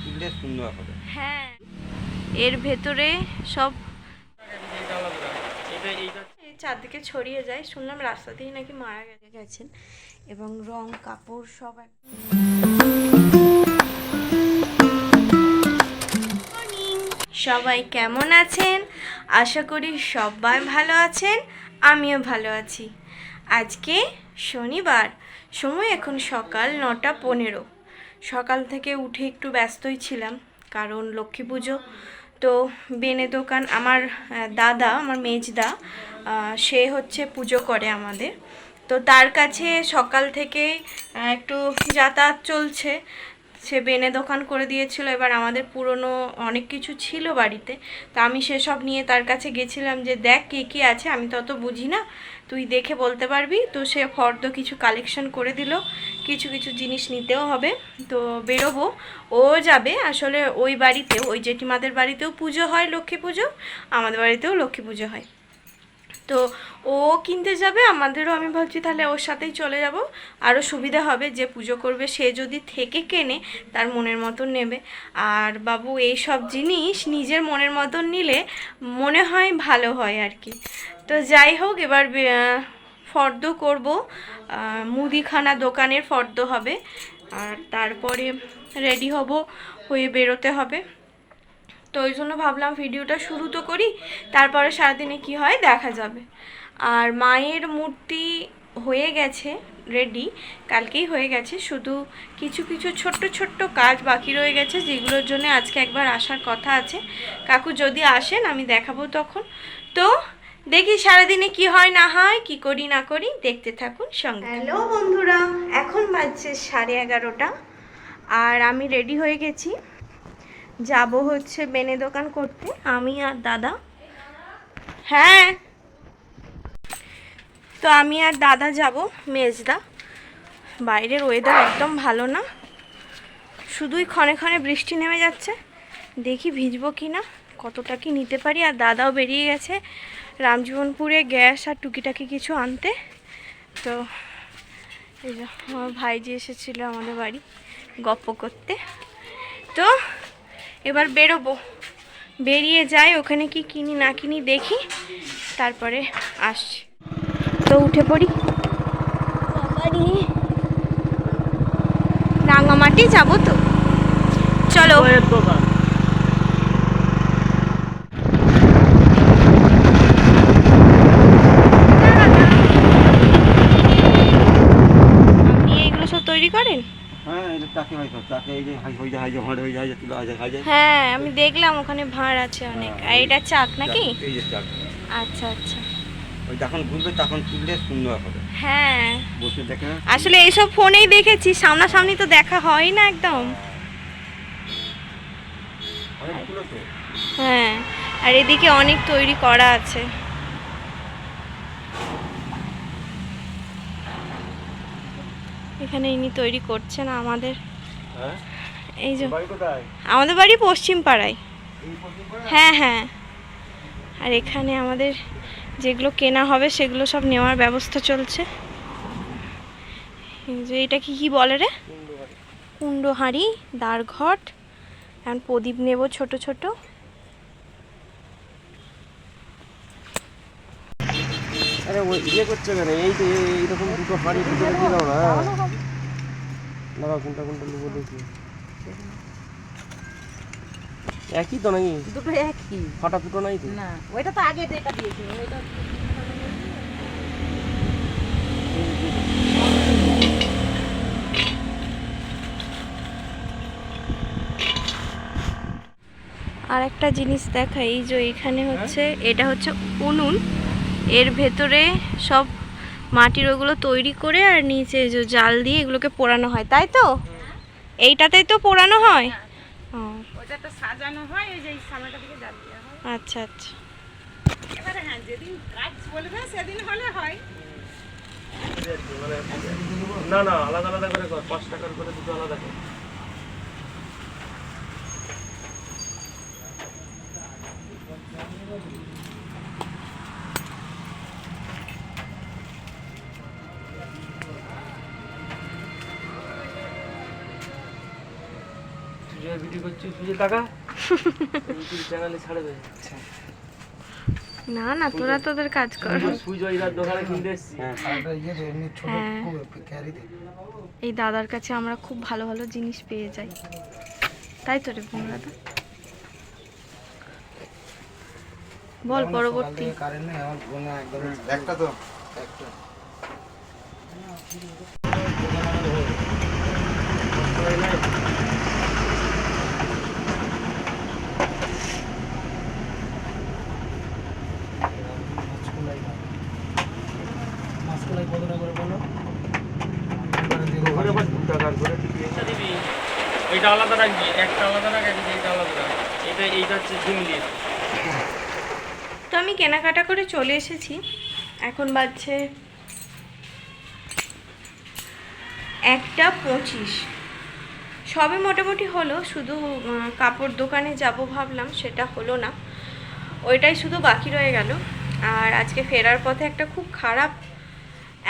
তুললে সুন্দর হবে। হ্যাঁ, এর ভেতরে সব চারদিকে ছড়িয়ে যায়। শুনলাম রাস্তাতেই নাকি মারা গেছেন এবং রং কাপড় সব সবাই কেমন আছেন? আশা করি সবাই ভালো আছেন, আমিও ভালো আছি। আজকে শনিবার, সময় এখন সকাল 9:15। সকাল থেকে উঠে একটু ব্যস্তই ছিলাম, কারণ লক্ষ্মী পুজো। তো বেনে দোকান আমার দাদা, আমার মেজদা, সে হচ্ছে পুজো করে আমাদের। তো তার কাছে সকাল থেকে একটু যাতায়াত চলছে। সে বেনে দোকান করে দিয়েছিল। এবার আমাদের পুরনো অনেক কিছু ছিল বাড়িতে, তা আমি সেসব নিয়ে তার কাছে গেছিলাম যে দেখ কী কী আছে, আমি তো অত বুঝি না, তুই দেখে বলতে পারবি। তো সে ফর্দ কিছু কালেকশন করে দিল, কিছু কিছু জিনিস নিতেও হবে। তো বেরোবো, ও যাবে আসলে ওই বাড়িতেও, ওই জেঠিমাদের বাড়িতেও পুজো হয়, লক্ষ্মী পুজো, আমাদের বাড়িতেও লক্ষ্মী পুজো হয়। তো ও কিনতে যাবে, আমাদেরও আমি ভাবছি তাহলে ওর সাথেই চলে যাব, আরও সুবিধা হবে। যে পুজো করবে সে যদি থেকে কেনে, তার মনের মতন নেবে। আর বাবু এই সব জিনিস নিজের মনের মতন নিলে মনে হয় ভালো হয় আর কি। তো যাই হোক, এবার ফর্দ করব, মুদিখানা দোকানের ফর্দ হবে। আর তারপরে রেডি হব, হয়ে বেরোতে হবে। তো ওই জন্য ভাবলাম ভিডিওটা শুরু তো করি, তারপরে সারাদিনে কি হয় দেখা যাবে। আর মায়ের মূর্তি হয়ে গেছে রেডি, কালকেই হয়ে গেছে, শুধু কিছু কিছু ছোট্ট ছোট্ট কাজ বাকি রয়ে গেছে, যেগুলোর জন্য আজকে একবার আসার কথা আছে। কাকু যদি আসেন আমি দেখাবো তখন। তো দেখি সারাদিনে কি হয় না হয়, কি করি না করি, দেখতে থাকুন সঙ্গে। হ্যালো বন্ধুরা, এখন বাজছে 11:30 আর আমি রেডি হয়ে গেছি। যাব হচ্ছে বেনে দোকান করতে, আমি আর দাদা। হ্যাঁ, তো আমি আর দাদা যাব মেজদা। বাইরের ওয়েদার একদম ভালো না, শুধুই ক্ষণে ক্ষণে বৃষ্টি নেমে যাচ্ছে। দেখি ভিজবো কি না, কতটা কি নিতে পারি। আর দাদাও বেরিয়ে গেছে রামজীবনপুরে গ্যাস আর টুকিটাকি কিছু আনতে। তো এই যে আমার ভাইজি এসেছিলো আমাদের বাড়ি গপ্প করতে। তো এবার বেরোবো, বেরিয়ে যাই, ওখানে কি কিনি না কিনি দেখি, তারপরে আসছি। তো উঠে পড়ি, রাঙামাটি যাবো তো, চলো। আপনি এইগুলো সব তৈরি করেন? হ্যাঁ, আমি দেখলাম ওখানে ভাঁড় আছে অনেক। আর এটা চাক নাকি? আচ্ছা আচ্ছা, ওই যখন ঘুরবে তখন তুললে সুন্দর হবে। হ্যাঁ, বসে দেখে আসলে এইসব ফোনেই দেখেছি, সামনাসামনি তো দেখা হয় না একদম। অনেকগুলো তো। হ্যাঁ, আর এদিকে অনেক তৈরি করা আছে। এখানে ইনি তৈরি করছেন আমাদের। এই যে আমাদের বাড়ি পশ্চিম পাড়ায়। হ্যাঁ হ্যাঁ, আর এখানে আমাদের যেগুলো কেনা হবে সেগুলো সব নেওয়ার ব্যবস্থা চলছে। এই যে এটা কি বলে রে? কুণ্ড হাঁড়ি, দাঁড়ঘট, এখন প্রদীপ নেব ছোট ছোট। আরে ওই ইয়ে করছে কেন? এই যে এইরকম দুটো হাঁড়ি ভিতরে দিয়ে দাও না। দাঁড়াও, কোনটা কোনটা নেবো দেখি। একই তো নাকি? দুটো একই। ফাটা ফুটো নাই তো? না, ওইটা তো আগে যেটা দিয়েছিল ওইটা। আর একটা জিনিস দেখা, এই যে এখানে হচ্ছে, এটা হচ্ছে উনুন, এর ভেতরে সব মাটির ওগুলো তৈরি করে আর নিচে যে জাল দিয়ে এগুলোকে পোড়ানো হয়, তাই তো? এইটাতেই তো পোড়ানো হয়। ও ওইটা তো সাজানো হয়, ওই যে সামনেটা দিকে জাল দেওয়া হয়। আচ্ছা আচ্ছা। এবারে হ্যাঁ, যেদিন কাজ বলবে সেদিন হলে হয়। না না, আলাদা আলাদা করে কর, 5 টাকার করে দুটো আলাদা কর। সুজয় ভিডিও করছি, সুজয় টাকা ইউটিউব চ্যানেলে ছাড়বে। না না, তোরা তোদের কাজ কর। সুজয় দার দোকানে কিনতে এসছি। হ্যাঁ, এই দাদার কাছে আমরা খুব ভালো ভালো জিনিস পেয়ে যাই, তাই তো রে দাদা? বল পরবর্তী। একটা তো ওইটা আলাদা রাখবি, একটা আলাদা রাখ, এইটা আলাদা রাখ। এইটা হচ্ছে ঝিমলির। তো আমি কেনাকাটা করে চলে এসেছি। এখন বাজছে 1:25। সবে মোটামুটি হলো, শুধু কাপড় দোকানে যাব ভাবলাম, সেটা হলো না, ওইটাই শুধু বাকি রয়ে গেল। আর আজকে ফেরার পথে একটা খুব খারাপ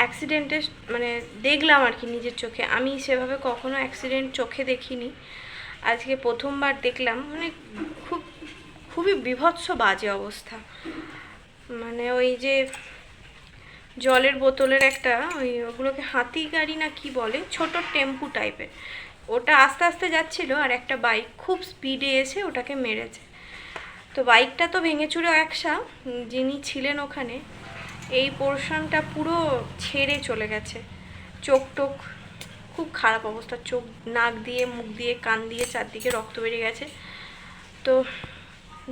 অ্যাক্সিডেন্টে মানে দেখলাম আর কি নিজের চোখে। আমি সেভাবে কখনো অ্যাক্সিডেন্ট চোখে দেখিনি, আজকে প্রথমবার দেখলাম। মানে খুবই বীভৎস বাজে অবস্থা। মানে ওই যে জলের বোতলের একটা ওগুলোকে হাতি গাড়ি না কি বলে, ছোট টেম্পু টাইপের, ওটা আস্তে আস্তে যাচ্ছিল আর একটা বাইক খুব স্পিডে এসে ওটাকে মেরেছে। তো বাইকটা তো ভেঙে চুরে একসা, যিনি ছিলেন ওখানে এই পোর্শনটা পুরো ছেড়ে চলে গেছে, চোখ টোক খুব খারাপ অবস্থা, চোখ নাক দিয়ে মুখ দিয়ে কান দিয়ে চারদিকে রক্ত বেরিয়ে গেছে। তো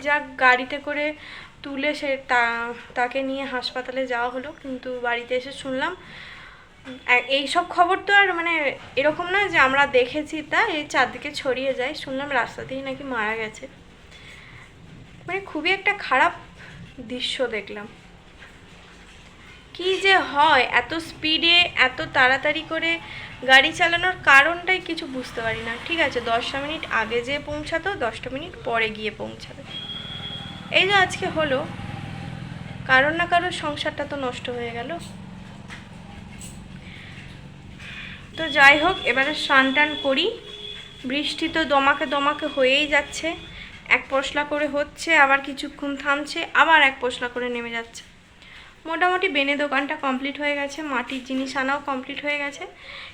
যাক, গাড়িতে করে তুলে তাকে নিয়ে হাসপাতালে যাওয়া হলো। কিন্তু বাড়িতে এসে শুনলাম, এইসব খবর তো আর মানে এরকম না যে আমরা দেখেছি তা এই চারদিকে ছড়িয়ে যায়, শুনলাম রাস্তাতেই নাকি মারা গেছে। মানে খুবই একটা খারাপ দৃশ্য দেখলাম। কি যে হয়, এত স্পিডে এত তাড়াতাড়ি করে গাড়ি চালানোর কারণটাই কিছু বুঝতে পারি না। ঠিক আছে, 10টা মিনিট আগে যেয়ে পৌঁছাতো, 10টা মিনিট পরে গিয়ে পৌঁছাবে, এই যে আজকে হলো। কারোর না কারোর সংসারটা তো নষ্ট হয়ে গেল। তো যাই হোক, এবারে স্নান টান করি। বৃষ্টি তো দমাকে হয়েই যাচ্ছে, এক পশলা করে হচ্ছে, আবার কিছুক্ষণ থামছে, আবার এক পশলা করে নেমে যাচ্ছে। মোটামুটি বেনে দোকানটা কমপ্লিট হয়ে গেছে, মাটির জিনিস আনাও কমপ্লিট হয়ে গেছে।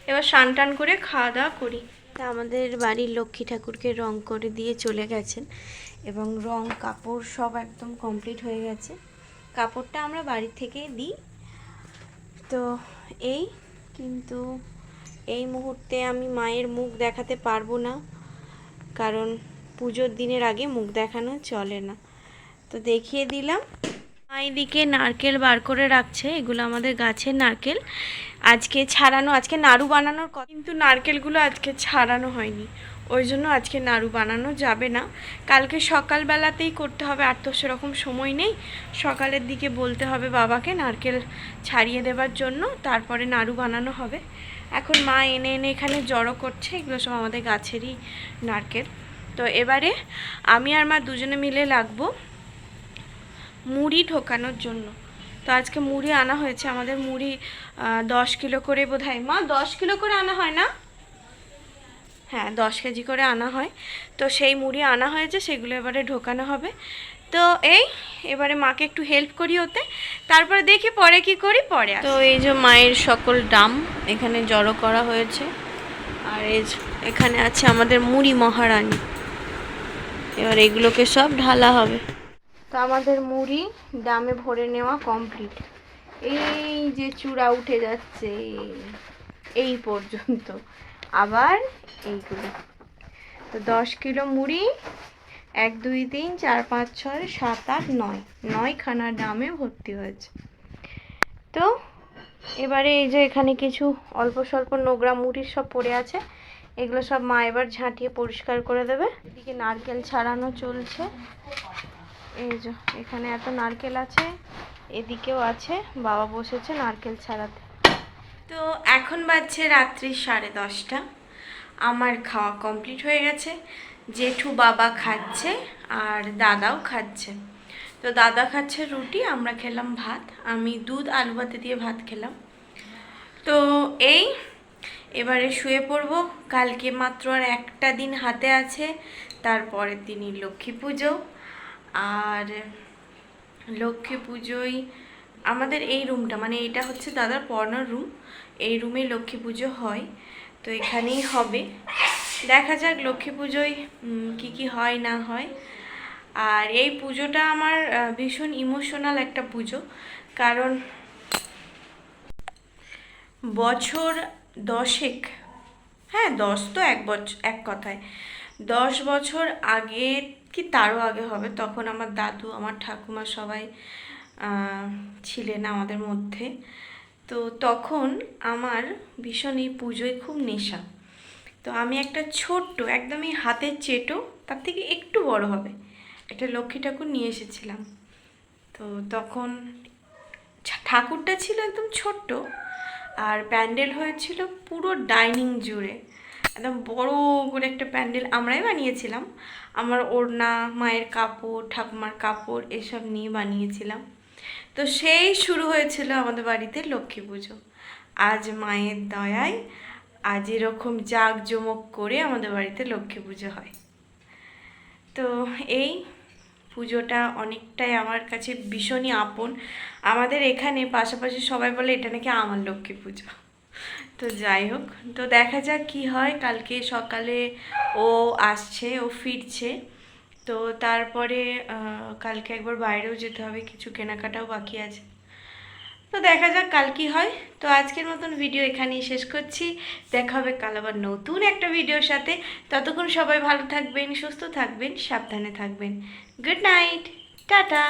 এবার স্নান টান করে খাওয়া দাওয়া করি। তা আমাদের বাড়ির লক্ষ্মী ঠাকুরকে রং করে দিয়ে চলে গেছেন, এবং রং কাপড় সব একদম কমপ্লিট হয়ে গেছে। কাপড়টা আমরা বাড়ি থেকেই দিই। তো কিন্তু এই মুহূর্তে আমি মায়ের মুখ দেখাতে পারবো না, কারণ পুজোর দিনের আগে মুখ দেখানো চলে না। তো দেখিয়ে দিলাম। মা এদিকে নারকেল বার করে রাখছে, এগুলো আমাদের গাছের নারকেল, আজকে ছাড়ানো, আজকে নাড়ু বানানোর কথা, কিন্তু নারকেলগুলো আজকে ছাড়ানো হয়নি, ওই জন্য আজকে নাড়ু বানানো যাবে না। কালকে সকালবেলাতেই করতে হবে, আর তো সেরকম সময় নেই। সকালের দিকে বলতে হবে বাবাকে নারকেল ছাড়িয়ে দেবার জন্য, তারপরে নাড়ু বানানো হবে। এখন মা এনে এখানে জড়ো করছে, এগুলো সব আমাদের গাছেরই নারকেল। তো এবারে আমি আর মা দুজনে মিলে লাগবো মুড়ি ঢোকানোর জন্য। তো আজকে মুড়ি আনা হয়েছে, আমাদের মুড়ি 10 কিলো করে বোধহয়, মা 10 কিলো করে আনা হয় না? হ্যাঁ, 10 কেজি করে আনা হয়। তো সেই মুড়ি আনা হয়েছে, সেগুলো এবারে ঢোকানো হবে। তো এবারে মাকে একটু হেল্প করি ওতে, তারপরে দেখি পরে কি করি পরে। তো এই যে মায়ের সকল ডাম এখানে জড়ো করা হয়েছে, আর এখানে আছে আমাদের মুড়ি মহারানী। এবার এগুলোকে সব ঢালা হবে। তো আমাদের মুড়ি ডামে ভরে নেওয়া কমপ্লিট। এই যে চূড়া উঠে যাচ্ছে এই পর্যন্ত, আবার এইগুলো। তো 10 কিলো মুড়ি, 1 2 3 4 5 6 7 8 9 খানা ডামে ভর্তি হয়েছে। তো এবারে এই যে এখানে কিছু অল্প স্বল্প নোংরা মুড়ির সব পড়ে আছে, এগুলো সব মা এবার ঝাঁটিয়ে পরিষ্কার করে দেবে। এদিকে নারকেল ছাড়ানো চলছে, এই যে এখানে এত নারকেল আছে, এদিকেও আছে, বাবা বসেছে নারকেল ছাড়াতে। তো এখন বাজছে রাত্রি 10:30। আমার খাওয়া কমপ্লিট হয়ে গেছে, জেঠু বাবা খাচ্ছে আর দাদাও খাচ্ছে। তো দাদা খাচ্ছে রুটি, আমরা খেলাম ভাত, আমি দুধ আলু ভাতে দিয়ে ভাত খেলাম। তো এবারে শুয়ে পড়ব। কালকে মাত্র আর একটা দিন হাতে আছে, তারপরের দিনই লক্ষ্মী পুজো। আর লক্ষ্মী পুজোয় আমাদের এই রুমটা, মানে এটা হচ্ছে দাদার পড়ানোর রুম, এই রুমে লক্ষ্মী পুজো হয়, তো এখানেই হবে। দেখা যাক লক্ষ্মী পুজোয় কি কি হয় না হয়। আর এই পুজোটা আমার ভীষণ ইমোশনাল একটা পুজো, কারণ বছর 10 হ্যাঁ 10 তো এক বছর, এক কথায় 10 বছর আগে কি তারও আগে হবে, তখন আমার দাদু আমার ঠাকুমা সবাই ছিলেন আমাদের মধ্যে। তো তখন আমার ভীষণ এই পুজোয় খুব নেশা। তো আমি একটা ছোট্ট একদমই হাতের চেটো, তার থেকে একটু বড় হবে, একটা লক্ষ্মী ঠাকুর নিয়ে এসেছিলাম। তো তখন ঠাকুরটা ছিল একদম ছোট্ট, আর প্যান্ডেল হয়েছিল পুরো ডাইনিং জুড়ে, একদম বড় করে একটা প্যান্ডেল আমরাই বানিয়েছিলাম। আমার ওড়না, মায়ের কাপড়, ঠাকুমার কাপড় এসব নিয়ে বানিয়েছিলাম। তো সেই শুরু হয়েছিল আমাদের বাড়িতে লক্ষ্মী পুজো। আজ মায়ের দয়ায় আজ এরকম জাঁকজমক করে আমাদের বাড়িতে লক্ষ্মী পুজো হয়। তো এই পুজোটা অনেকটাই আমার কাছে ভীষণই আপন। আমাদের এখানে পাশাপাশি সবাই বলে এটা নাকি আমার লক্ষ্মী পুজো। তো যাই হোক, তো দেখা যাক কি হয়। কালকে সকালে ও আসছে, ও ফিরছে, তো তারপরে কালকে একবার বাইরেও যেতে হবে, কিছু কেনাকাটাও বাকি আছে। তো দেখা যাক কাল কি হয়। তো আজকের মতন ভিডিও এখানেই শেষ করছি। দেখা হবে কাল আবার নতুন একটা ভিডিওর সাথে। ততক্ষণ সবাই ভালো থাকবেন, সুস্থ থাকবেন, সাবধানে থাকবেন। Good night, tata.